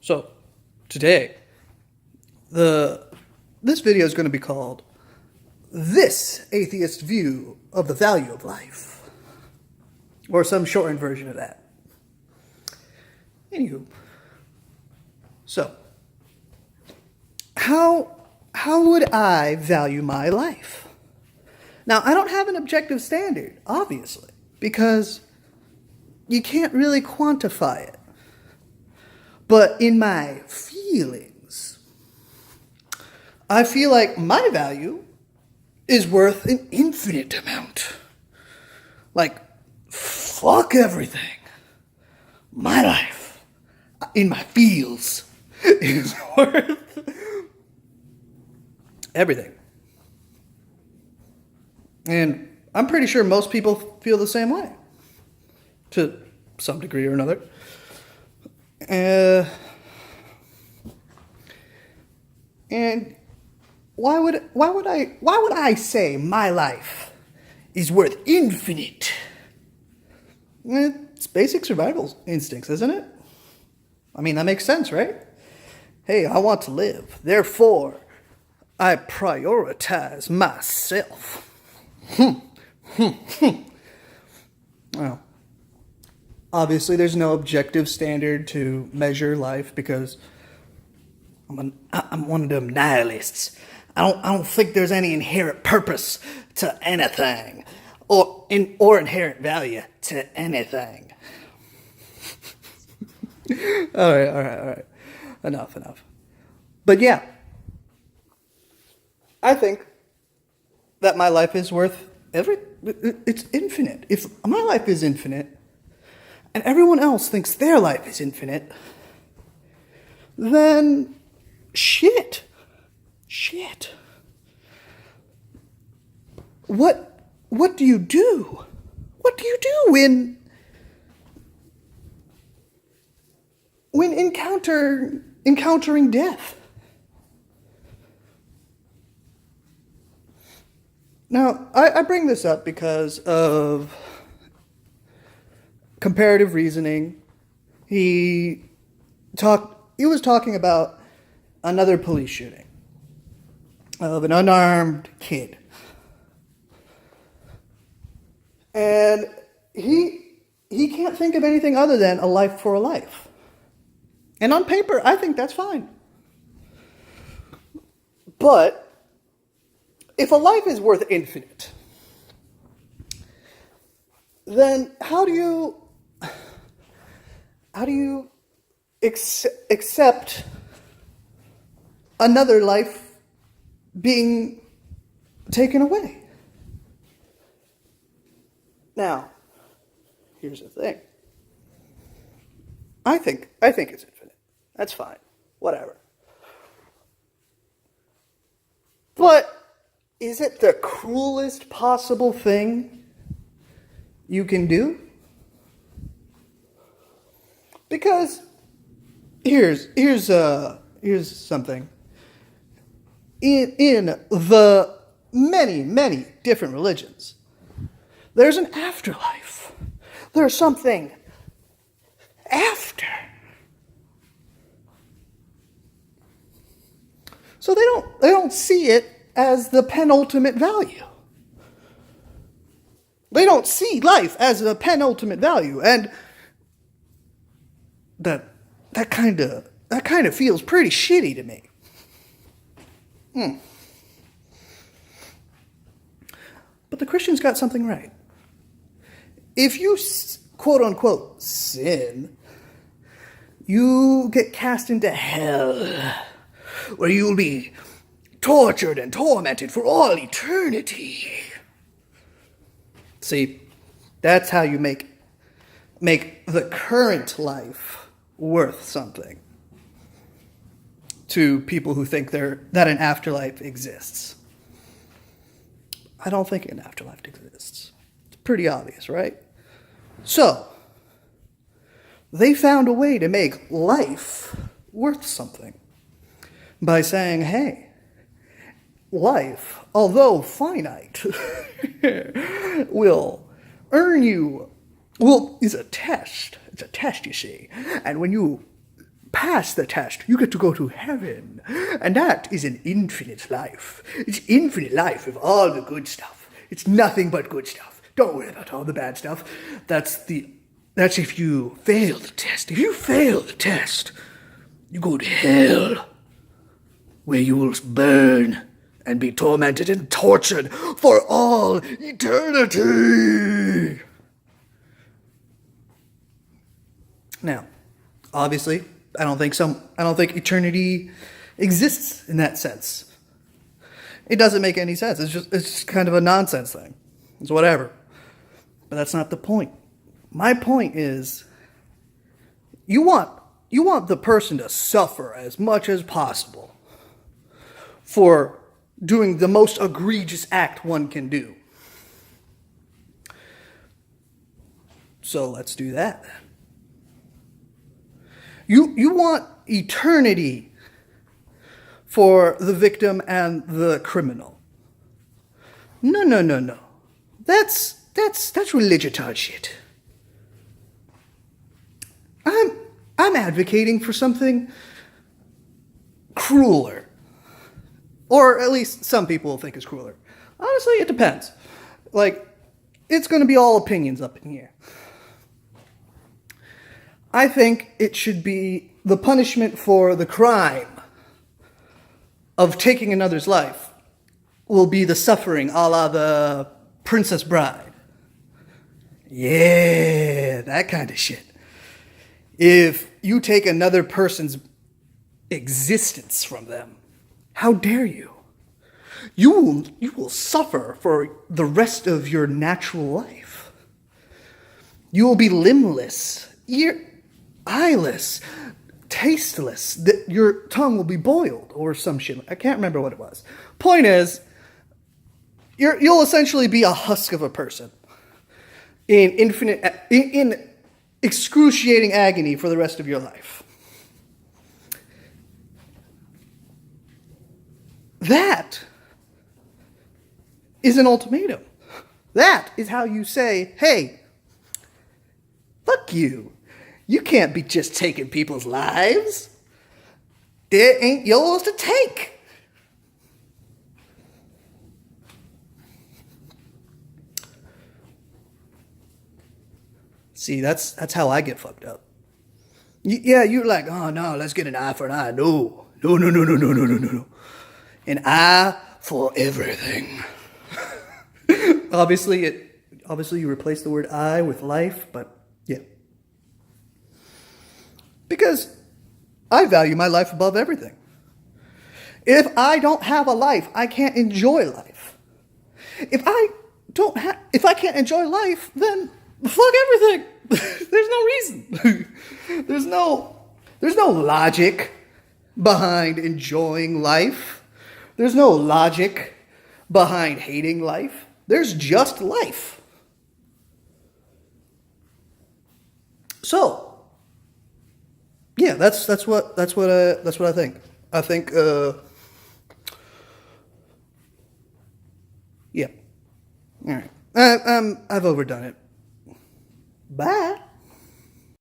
So, today, this video is going to be called This Atheist View of the Value of Life. Or some shortened version of that. Anywho. So, how would I value my life? Now, I don't have an objective standard, obviously, because you can't really quantify it. But in my feelings, I feel like my value is worth an infinite amount. Like, fuck everything. My life, in my feels, is worth everything. And I'm pretty sure most people feel the same way, to some degree or another. And why would I say my life is worth infinite? It's basic survival instincts, isn't it? I mean, that makes sense, right? Hey, I want to live. Therefore, I prioritize myself. Well, obviously there's no objective standard to measure life because I'm one of them nihilists. I don't think there's any inherent purpose to anything or inherent value to anything. All right. Enough. But yeah, I think that my life is worth it's infinite. If my life is infinite and everyone else thinks their life is infinite, then shit. What do you do? What do you do when encountering death? Now, I bring this up because of comparative reasoning. He was talking about another police shooting of an unarmed kid. And he can't think of anything other than a life for a life. And on paper, I think that's fine. But if a life is worth infinite, then how do you accept another life being taken away? Now, here's the thing. I think it's infinite. That's fine. Whatever. But is it the cruelest possible thing you can do? Because here's something. In the many different religions, there's an afterlife. There's something after. So they don't see it as the penultimate value. They don't see life as a penultimate value, and that kind of feels pretty shitty to me. But the Christians got something right. If you quote unquote sin, you get cast into hell, where you'll be tortured and tormented for all eternity. See, that's how you make the current life worth something to people who think that an afterlife exists. I don't think an afterlife exists. It's pretty obvious, right? So, they found a way to make life worth something by saying, hey, life, although finite, will earn you, is a test. It's a test, you see. And when you pass the test, you get to go to heaven. And that is an infinite life. It's infinite life with all the good stuff. It's nothing but good stuff. Don't worry about all the bad stuff. That's if you fail the test. If you fail the test, you go to hell, where you will burn and be tormented and tortured for all eternity. Now, obviously, I don't think eternity exists in that sense. It doesn't make any sense. It's just kind of a nonsense thing. It's whatever. But that's not the point. My point is, you want the person to suffer as much as possible for doing the most egregious act one can do. So let's do that. You want eternity for the victim and the criminal. No. That's religitard shit. I'm advocating for something crueler. Or at least some people think it's crueler. Honestly, it depends. Like, it's going to be all opinions up in here. I think it should be the punishment for the crime of taking another's life will be the suffering, a la the Princess Bride. Yeah, that kind of shit. If you take another person's existence from them, how dare you? You will suffer for the rest of your natural life. You will be limbless, eyeless, tasteless. Your tongue will be boiled or some shit. I can't remember what it was. Point is, you'll essentially be a husk of a person in excruciating agony for the rest of your life. That is an ultimatum. That is how you say, hey, fuck you. You can't be just taking people's lives. They ain't yours to take. See, that's how I get fucked up. You're like, oh no, let's get an eye for an eye. No. An eye for everything. Obviously you replace the word I with life, but yeah. Because I value my life above everything. If I don't have a life, I can't enjoy life. If I can't enjoy life, then fuck everything. There's no reason. There's no logic behind enjoying life. There's no logic behind hating life. There's just life. So, yeah, that's what I think. I think yeah. All right. I've overdone it. Bye.